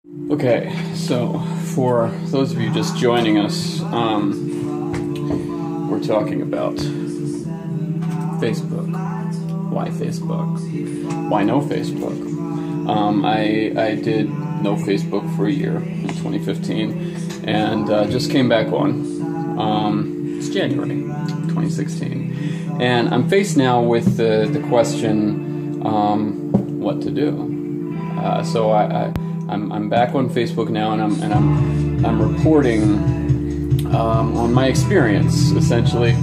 Okay, so for those of you just joining us, we're talking about Facebook. Why Facebook? Why no Facebook? I did no Facebook for a year in 2015, and just came back on. It's January 2016, and I'm faced now with the question, what to do. So I'm back on Facebook now, and I'm reporting on my experience essentially,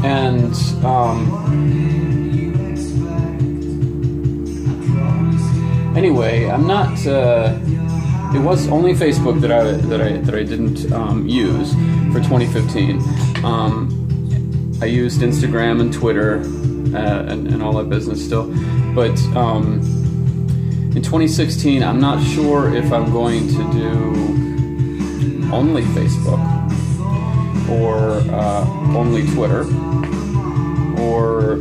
and anyway, I'm not. It was only Facebook that I didn't use for 2015. I used Instagram and Twitter and all that business still, but in 2016, I'm not sure if I'm going to do only Facebook or only Twitter or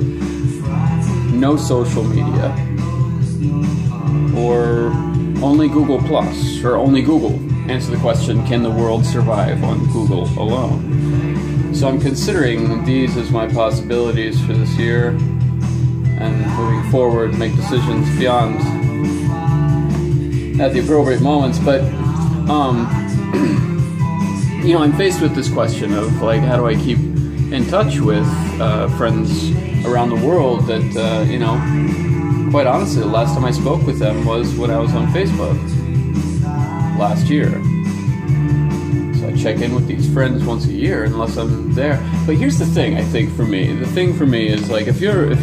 no social media or only Google Plus or only Google. Answer the question, can the world survive on Google alone? So I'm considering these as my possibilities for this year, and moving forward, make decisions beyond at the appropriate moments. But you know, I'm faced with this question of like, how do I keep in touch with friends around the world that you know, quite honestly, the last time I spoke with them was when I was on Facebook last year. So I check in with these friends once a year unless I'm there. But here's the thing, I think for me, the thing for me is like, if you're a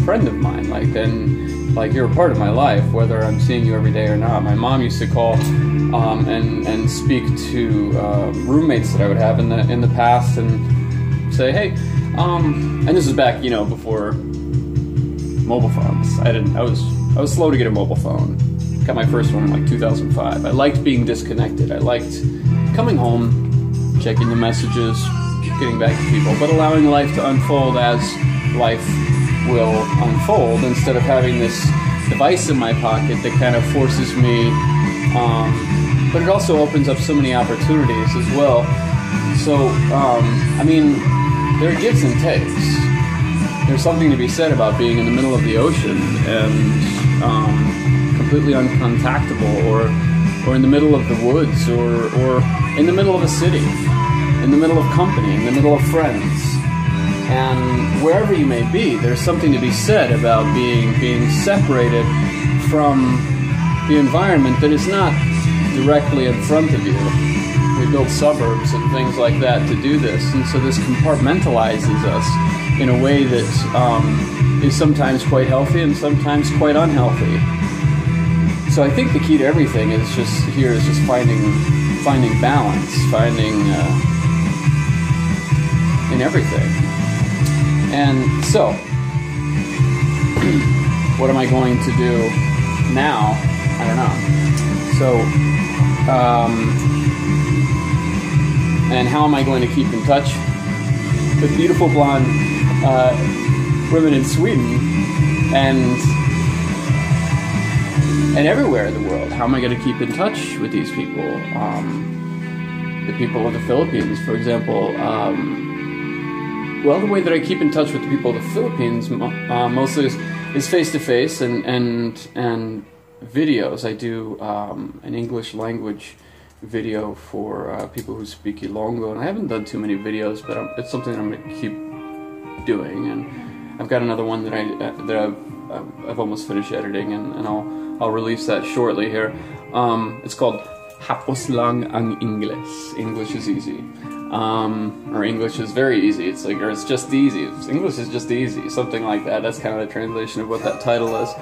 friend of mine, like, then like you're a part of my life, whether I'm seeing you every day or not. My mom used to call and speak to roommates that I would have in the past and say, hey, and this is back, you know, before mobile phones. I was slow to get a mobile phone. Got my first one in like 2005. I liked being disconnected. I liked coming home, checking the messages, getting back to people, but allowing life to unfold as life will unfold, instead of having this device in my pocket that kind of forces me, but it also opens up so many opportunities as well. So, I mean, there are gives and takes. There's something to be said about being in the middle of the ocean and completely uncontactable, or in the middle of the woods, or in the middle of a city, in the middle of company, in the middle of friends. And wherever you may be, there's something to be said about being separated from the environment that is not directly in front of you. We build suburbs and things like that to do this, and so this compartmentalizes us in a way that is sometimes quite healthy and sometimes quite unhealthy. So I think the key to everything is just finding balance, finding in everything. And so, what am I going to do now? I don't know. So, and how am I going to keep in touch with beautiful blonde women in Sweden and everywhere in the world? How am I going to keep in touch with these people? The people of the Philippines, for example. Well, the way that I keep in touch with the people of the Philippines mostly is face-to-face and videos. I do an English language video for people who speak Ilonggo, and I haven't done too many videos, but it's something that I'm going to keep doing. And I've got another one that I've almost finished editing, and I'll release that shortly here. It's called Hapos lang ang Ingles. English is easy. Or English is very easy. It's like, or it's just easy. English is just easy. Something like that. That's kind of the translation of what that title is.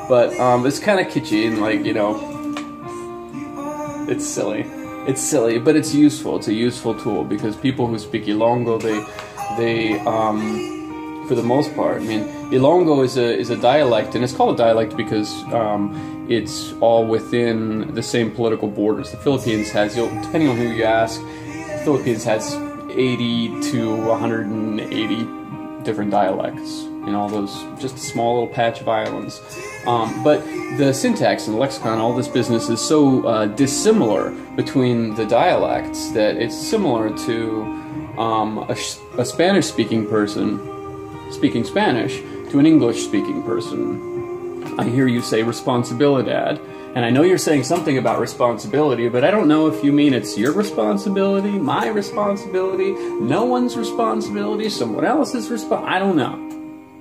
But it's kind of kitschy and, like, you know, it's silly. It's silly, but it's useful. It's a useful tool because people who speak Ilonggo, they for the most part, I mean, Ilonggo is a dialect, and it's called a dialect because it's all within the same political borders. The Philippines has, depending on who you ask, Philippines has 80 to 180 different dialects. in all those, just a small little patch of islands. But the syntax and the lexicon, all this business is so dissimilar between the dialects that it's similar to a Spanish-speaking person speaking Spanish to an English-speaking person. I hear you say responsibilidad, and I know you're saying something about responsibility, but I don't know if you mean it's your responsibility, my responsibility, no one's responsibility, someone else's I don't know.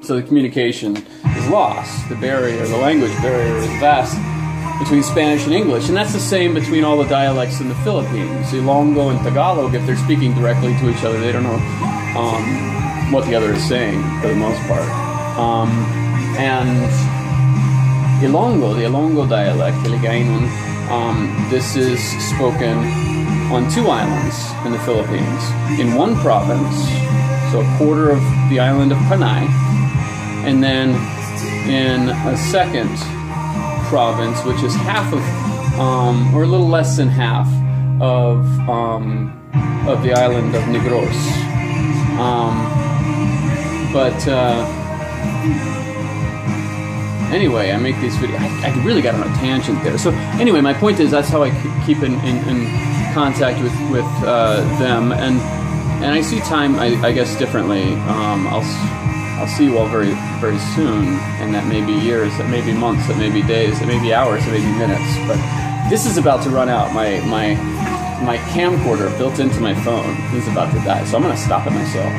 So the communication is lost. The barrier, the language barrier is vast between Spanish and English, and that's the same between all the dialects in the Philippines. Ilonggo and Tagalog, if they're speaking directly to each other, they don't know what the other is saying for the most part. And Ilonggo, the Ilonggo dialect, Hiligaynon, this is spoken on 2 islands in the Philippines. In one province, so a quarter of the island of Panay, and then in a second province, which is half of, or a little less than half of the island of Negros. Anyway, I make these videos. I really got on a tangent there. So anyway, my point is that's how I keep in contact with them, and I see time, I guess, differently. I'll see you all very, very soon, and that may be years, that may be months, that may be days, that may be hours, that may be minutes. But this is about to run out. My camcorder built into my phone is about to die, so I'm going to stop it myself.